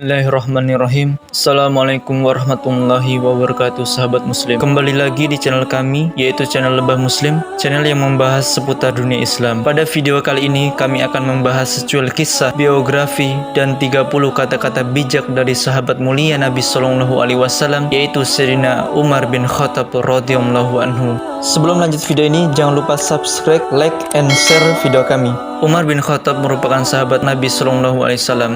Bismillahirrahmanirrahim. Assalamualaikum warahmatullahi wabarakatuh, sahabat muslim. Kembali lagi di channel kami, yaitu channel Lebah Muslim, channel yang membahas seputar dunia Islam. Pada video kali ini kami akan membahas secuil kisah, biografi, dan 30 kata-kata bijak dari sahabat mulia Nabi Sallallahu Alaihi Wasallam, yaitu Sayyidina Umar bin Khattab radhiyallahu anhu. Sebelum lanjut video ini, jangan lupa subscribe, like, and share video kami. Umar bin Khattab merupakan sahabat Nabi Sallallahu Alaihi Wasallam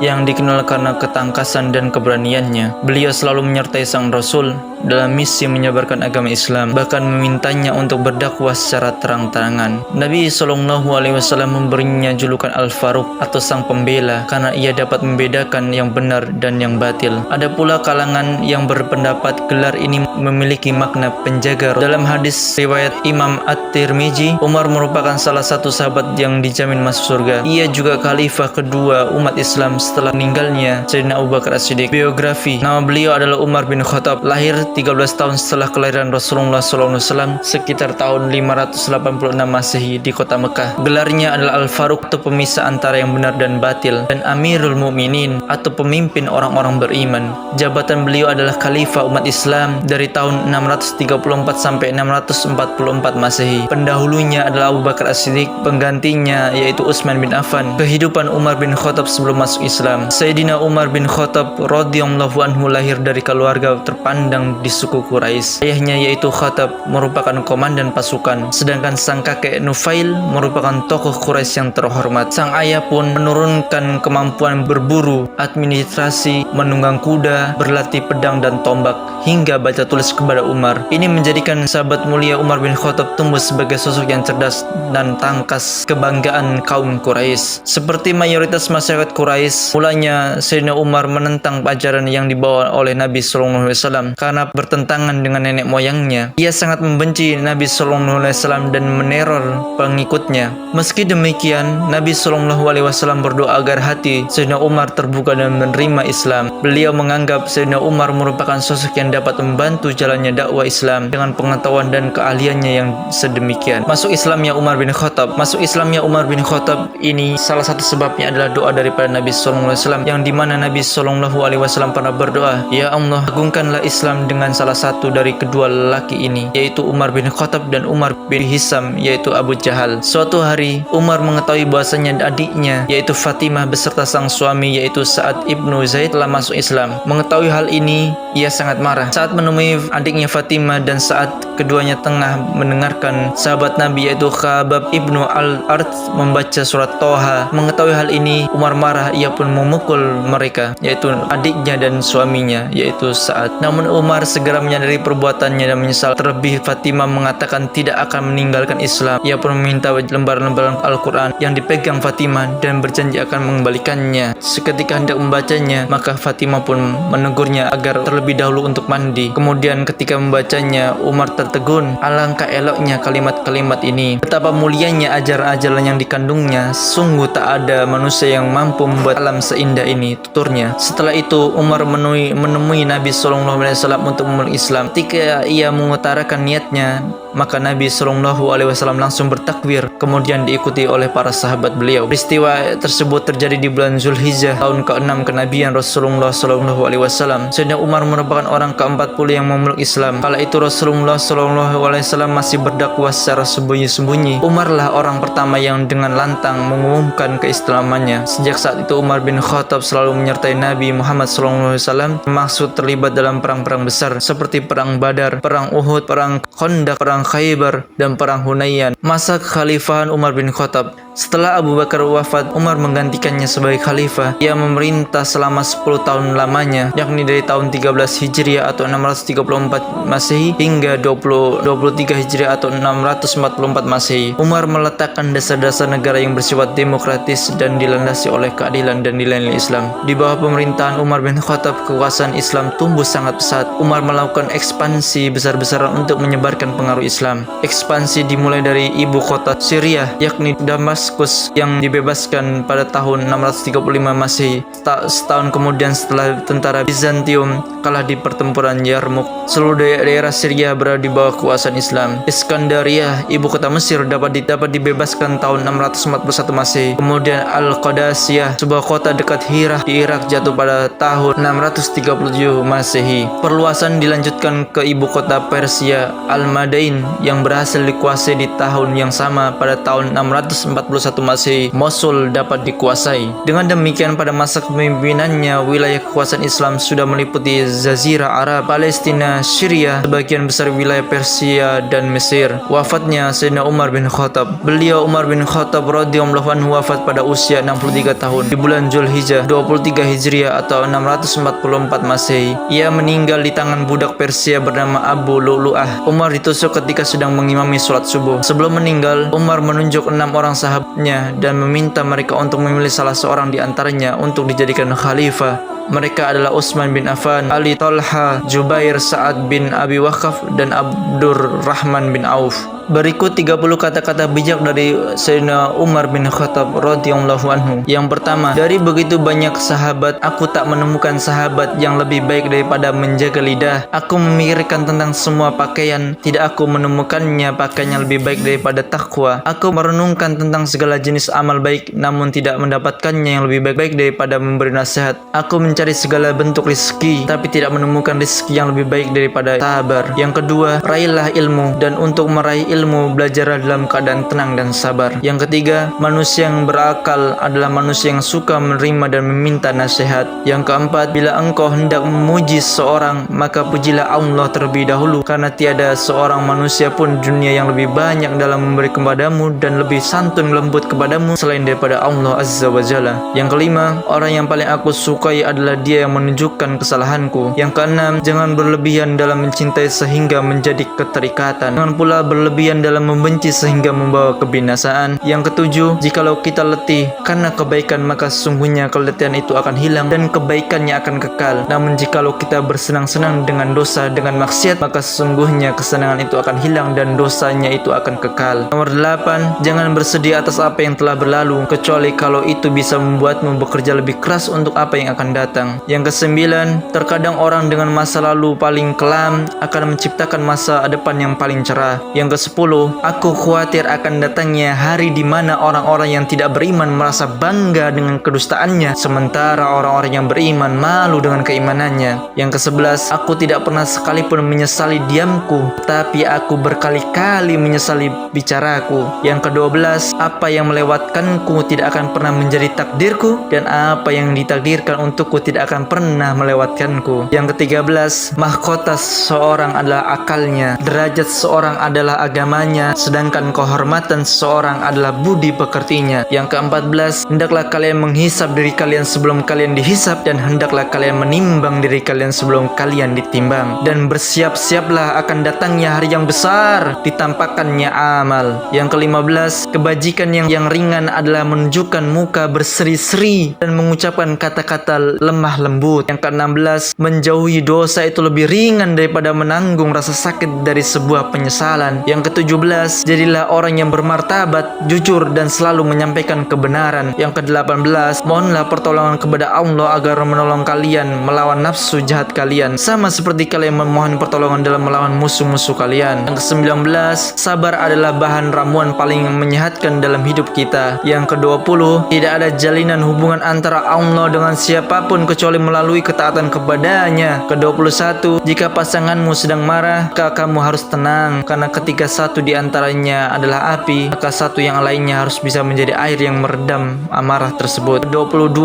yang dikenal karena ketangkasan dan keberaniannya. Beliau selalu menyertai sang Rasul dalam misi menyebarkan agama Islam, bahkan memintanya untuk berdakwah secara terang-terangan. Nabi Shallallahu Alaihi Wasallam memberinya julukan Al-Faruq atau Sang Pembela karena ia dapat membedakan yang benar dan yang batil. Ada pula kalangan yang berpendapat gelar ini memiliki makna penjaga. Dalam hadis riwayat Imam At-Tirmizi, Umar merupakan salah satu sahabat yang dijamin masuk surga. Ia juga khalifah kedua umat Islam setelah meninggalnya Sayyidina Abu Bakar As-Siddiq. Biografi: nama beliau adalah Umar bin Khattab, lahir 13 tahun setelah kelahiran Rasulullah SAW, sekitar tahun 586 Masehi di kota Mekah. Gelarnya adalah Al-Faruq atau pemisah antara yang benar dan batil, dan Amirul Mukminin atau pemimpin orang-orang beriman. Jabatan beliau adalah khalifah umat Islam dari tahun 634 sampai 644 Masehi. Pendahulunya adalah Abu Bakar As-Siddiq, penggantinya yaitu Utsman bin Affan. Kehidupan Umar bin Khattab sebelum masuk Islam. Sayyidina Umar bin Khattab radhiyallahu anhu lahir dari keluarga terpandang di suku Quraisy. Ayahnya yaitu Khattab merupakan komandan pasukan, sedangkan sang kakek Nufail merupakan tokoh Quraisy yang terhormat. Sang ayah pun menurunkan kemampuan berburu, administrasi, menunggang kuda, berlatih pedang dan tombak, hingga baca tulis kepada Umar. Ini menjadikan sahabat mulia Umar bin Khattab tumbuh sebagai sosok yang cerdas dan tangkas, kebanggaan kaum Quraisy. Seperti mayoritas masyarakat Quraisy, mulanya Sayyidina Umar menentang ajaran yang dibawa oleh Nabi Sallallahu Alaihi Wasallam karena bertentangan dengan nenek moyangnya. Ia sangat membenci Nabi Sallallahu Alaihi Wasallam dan meneror pengikutnya. Meski demikian, Nabi Sallallahu Alaihi Wasallam berdoa agar hati Sayyidina Umar terbuka dan menerima Islam. Beliau menganggap Sayyidina Umar merupakan sosok yang dapat membantu jalannya dakwah Islam dengan pengetahuan dan keahliannya yang sedemikian. Masuk Islamnya Umar bin Khattab. Masuk Islamnya Umar bin Khattab ini salah satu sebabnya adalah doa daripada Nabi Sallallahu Alaihi Wasallam, yang dimana Nabi Sallallahu Alaihi Wasallam pernah berdoa, "Ya Allah, agungkanlah Islam dengan salah satu dari kedua lelaki ini, yaitu Umar bin Khattab dan Umar bin Hisam, yaitu Abu Jahal." Suatu hari, Umar mengetahui bahwasanya adiknya, yaitu Fatimah beserta sang suami, yaitu Sa'ad ibnu Zaid, telah masuk Islam. Mengetahui hal ini, ia sangat marah. Saat menemui adiknya Fatimah dan saat keduanya tengah mendengarkan sahabat Nabi, yaitu Khabab ibnu Al-Arth, membaca surat Toha. Mengetahui hal ini, Umar marah. Ia pun memukul mereka, yaitu adiknya dan suaminya, yaitu Sa'ad. Namun Umar segera menyadari perbuatannya dan menyesal. Terlebih Fatimah mengatakan tidak akan meninggalkan Islam. Ia pun meminta lembar-lembar Al-Quran yang dipegang Fatimah dan berjanji akan mengembalikannya. Seketika hendak membacanya, maka Fatimah pun menegurnya agar terlebih dahulu untuk mandi. Kemudian ketika membacanya, Umar tertegun. Alangkah eloknya kalimat-kalimat ini. Betapa mulianya ajaran-ajaran yang dikandungnya. Sungguh tak ada manusia yang mampu membuat alam seindah ini, tuturnya. Setelah itu Umar menemui Nabi Sallallahu Alaihi Wasallam untuk memeluk Islam. Ketika ia mengutarakan niatnya, maka Nabi Sallallahu Alaihi Wasallam langsung bertakbir, kemudian diikuti oleh para sahabat beliau. Peristiwa tersebut terjadi di bulan Zulhijjah, tahun ke-6 kenabian Rasulullah Sallallahu Alaihi Wasallam. Sayyidina Umar merupakan orang ke-40 yang memeluk Islam. Kala itu Rasulullah Sallallahu Alaihi Wasallam masih berdakwah secara sembunyi-sembunyi. Umarlah orang pertama yang dengan lantang mengumumkan keislamannya. Sejak saat itu Umar bin Khattab selalu menyertai Nabi Muhammad SAW, termasuk terlibat dalam perang-perang besar seperti perang Badar, perang Uhud, perang Khandaq, perang Khaybar, dan perang Hunayan. Masa kekhalifahan Umar bin Khattab. Setelah Abu Bakar wafat, Umar menggantikannya sebagai khalifah. Ia memerintah selama 10 tahun lamanya, yakni dari tahun 13 Hijriah atau 634 Masehi hingga 23 Hijriah atau 644 Masehi. Umar meletakkan dasar-dasar negara yang bersifat demokratis dan dilandasi oleh keadilan dan nilai-nilai Islam. Di bawah pemerintahan Umar bin Khattab, kekuasaan Islam tumbuh sangat pesat. Umar melakukan ekspansi besar-besaran untuk menyebarkan pengaruh Islam. Ekspansi dimulai dari ibu kota Syria, yakni Damaskus, Damaskus yang dibebaskan pada tahun 635 Masehi. Setahun kemudian setelah tentara Bizantium kalah di pertempuran Yarmuk, seluruh daerah Syria berada di bawah kekuasaan Islam. Iskandaria, ibu kota Mesir, dapat dibebaskan tahun 641 Masehi. Kemudian Al-Qadasiyah, sebuah kota dekat Hirah di Irak, jatuh pada tahun 637 Masehi. Perluasan dilanjutkan ke ibu kota Persia, Al-Madain, yang berhasil dikuasai di tahun yang sama pada tahun 641 Masehi. Mosul dapat dikuasai. Dengan demikian, pada masa kepemimpinannya, wilayah kekuasaan Islam sudah meliputi Jazirah Arab, Palestina, Syria, sebagian besar wilayah Persia dan Mesir. Wafatnya Sayyidina Umar bin Khattab. Beliau Umar bin Khattab radhiyallahu anhu wafat pada usia 63 tahun di bulan Zulhijjah 23 Hijriah atau 644 Masehi. Ia meninggal di tangan budak Persia bernama Abu Lu'lu'ah. Umar ditusuk ketika sedang mengimami sholat subuh. Sebelum meninggal, Umar menunjuk 6 orang sahabatnya dan meminta mereka untuk memilih salah seorang di antaranya untuk dijadikan khalifah. Mereka adalah Utsman bin Affan, Ali, Talha, Jubair, Sa'ad bin Abi Waqqas, dan Abdurrahman bin Auf. Berikut 30 kata-kata bijak dari Sayyidina Umar bin Khattab radhiyallahu anhu. Yang pertama, dari begitu banyak sahabat, aku tak menemukan sahabat yang lebih baik daripada menjaga lidah. Aku memikirkan tentang semua pakaian, tidak aku menemukannya pakaian yang lebih baik daripada takwa. Aku merenungkan tentang segala jenis amal baik, namun tidak mendapatkannya yang lebih baik daripada memberi nasihat. Aku mencari segala bentuk rizki, tapi tidak menemukan rizki yang lebih baik daripada sabar. Yang kedua, raihlah ilmu, dan untuk meraih ilmu, belajarlah dalam keadaan tenang dan sabar. Yang ketiga, manusia yang berakal adalah manusia yang suka menerima dan meminta nasihat. Yang keempat, bila engkau hendak memuji seorang, maka pujilah Allah terlebih dahulu, karena tiada seorang manusia pun di dunia yang lebih banyak dalam memberi kepadamu dan lebih santun lembut kepadamu selain daripada Allah Azza wa Jalla. Yang kelima, orang yang paling aku sukai adalah dia yang menunjukkan kesalahanku. Yang keenam, jangan berlebihan dalam mencintai sehingga menjadi keterikatan. Jangan pula berlebihan dalam membenci sehingga membawa kebinasaan. Yang ketujuh, jikalau kita letih karena kebaikan, maka sesungguhnya keletihan itu akan hilang dan kebaikannya akan kekal. Namun jikalau kita bersenang-senang dengan dosa, dengan maksiat, maka sesungguhnya kesenangan itu akan hilang dan dosanya itu akan kekal. Nomor 8, jangan bersedih atas apa yang telah berlalu, kecuali kalau itu bisa membuatmu bekerja lebih keras untuk apa yang akan datang. Yang kesembilan, terkadang orang dengan masa lalu paling kelam akan menciptakan masa depan yang paling cerah. Yang ke-10, aku khawatir akan datangnya hari di mana orang-orang yang tidak beriman merasa bangga dengan kedustaannya, sementara orang-orang yang beriman malu dengan keimanannya. Yang ke-11, aku tidak pernah sekalipun menyesali diamku, tapi aku berkali-kali menyesali bicaraku. Yang ke-12, apa yang melewatkanku tidak akan pernah menjadi takdirku, dan apa yang ditakdirkan untukku tidak akan pernah melewatkanku. Yang ke-13, mahkota seseorang adalah akalnya, derajat seseorang adalah agamanya, sedangkan kehormatan seseorang adalah budi pekertinya. Yang ke-14, hendaklah kalian menghisap diri kalian sebelum kalian dihisap, dan hendaklah kalian menimbang diri kalian sebelum kalian ditimbang, dan bersiap-siaplah akan datangnya hari yang besar, ditampakkannya amal. Yang ke-15, kebajikan yang ringan adalah menunjukkan muka berseri-seri dan mengucapkan kata-kata lemah lembut. Yang ke-16, menjauhi dosa itu lebih ringan daripada menanggung rasa sakit dari sebuah penyesalan. Yang ke-17, jadilah orang yang bermartabat, jujur, dan selalu menyampaikan kebenaran. Yang ke-18, mohonlah pertolongan kepada Allah agar menolong kalian melawan nafsu jahat kalian, sama seperti kalian memohon pertolongan dalam melawan musuh-musuh kalian. Yang ke-19, sabar adalah bahan ramuan paling menyehatkan dalam hidup kita. Yang ke-20, tidak ada jalinan hubungan antara Allah dengan siapapun kecuali melalui ketaatan kepadanya. Ke-21, jika pasanganmu sedang marah, maka kamu harus tenang, karena ketika satu di antaranya adalah api, maka satu yang lainnya harus bisa menjadi air yang meredam amarah tersebut. Ke-22,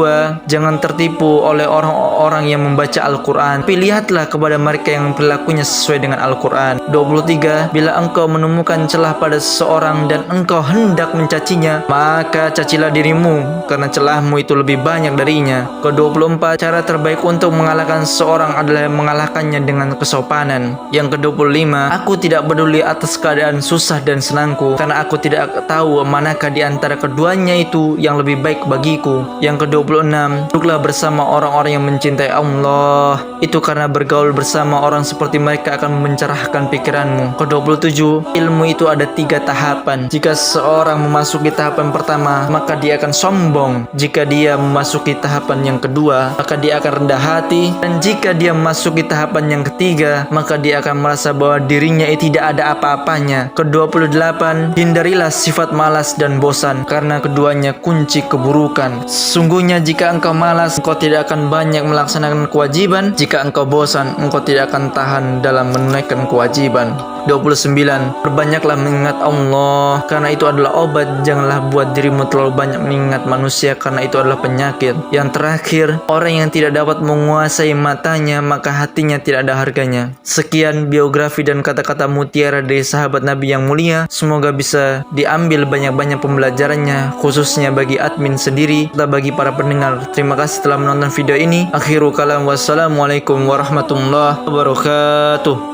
jangan tertipu oleh orang-orang yang membaca Al-Quran, tapi lihatlah kepada mereka yang perilakunya sesuai dengan Al-Quran. 23, bila engkau menemukan celah pada seseorang dan engkau hendak mencacinya, maka cacilah dirimu, karena celahmu itu lebih banyak darinya. Ke-24, cara terbaik untuk mengalahkan seseorang adalah mengalahkannya dengan kesopanan. Yang ke-25, aku tidak peduli atas keadaan keadaan susah dan senangku, karena aku tidak tahu manakah di antara keduanya itu yang lebih baik bagiku. Yang ke-26, duduklah bersama orang-orang yang mencintai Allah, itu karena bergaul bersama orang seperti mereka akan mencerahkan pikiranmu. Ke-27, ilmu itu ada 3 tahapan. Jika seorang memasuki tahapan pertama, maka dia akan sombong. Jika dia memasuki tahapan yang kedua, maka dia akan rendah hati. Dan jika dia memasuki tahapan yang ketiga, maka dia akan merasa bahwa dirinya tidak ada apa-apanya. Ke-28, hindarilah sifat malas dan bosan, karena keduanya kunci keburukan. Sesungguhnya jika engkau malas, engkau tidak akan banyak melaksanakan kewajiban. Jika engkau bosan, engkau tidak akan tahan dalam menunaikan kewajiban. 29, perbanyaklah mengingat Allah, karena itu adalah obat. Janganlah buat dirimu terlalu banyak mengingat manusia, karena itu adalah penyakit. Yang terakhir, orang yang tidak dapat menguasai matanya, maka hatinya tidak ada harganya. Sekian biografi dan kata-kata mutiara dari sahabat Nabi yang mulia. Semoga bisa diambil banyak-banyak pembelajarannya, khususnya bagi admin sendiri dan bagi para pendengar. Terima kasih telah menonton video ini. Akhirul kalam, wassalamualaikum warahmatullahi wabarakatuh.